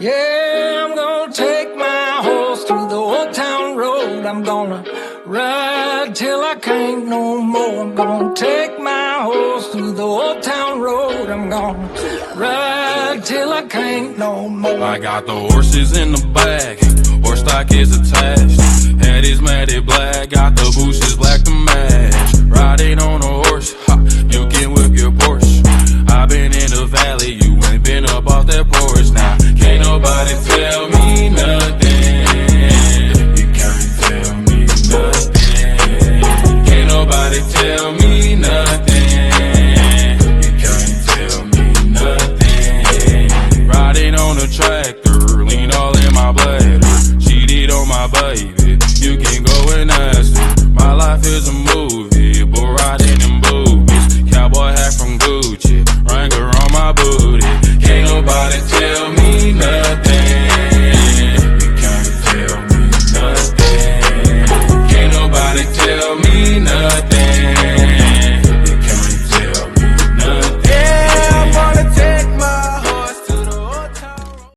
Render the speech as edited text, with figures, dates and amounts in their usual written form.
Yeah, I'm gonna take my horse through the old town road. I'm gonna ride till I can't no more. I'm gonna take my horse through the old town road. I'm gonna ride till I can't no more. I got the horses in the back, horse stock is attached. Head is matted black, got the bushes black to match. Riding on a horse, ha, you can whip your Porsche. I been in the valley, you ain't been up off that porch. Now, can't nobody tell me nothing. You can't tell me nothing. Can't nobody tell me nothing. You can't tell me nothing. Riding on a tractor, lean all in my bladder. Cheated on my baby,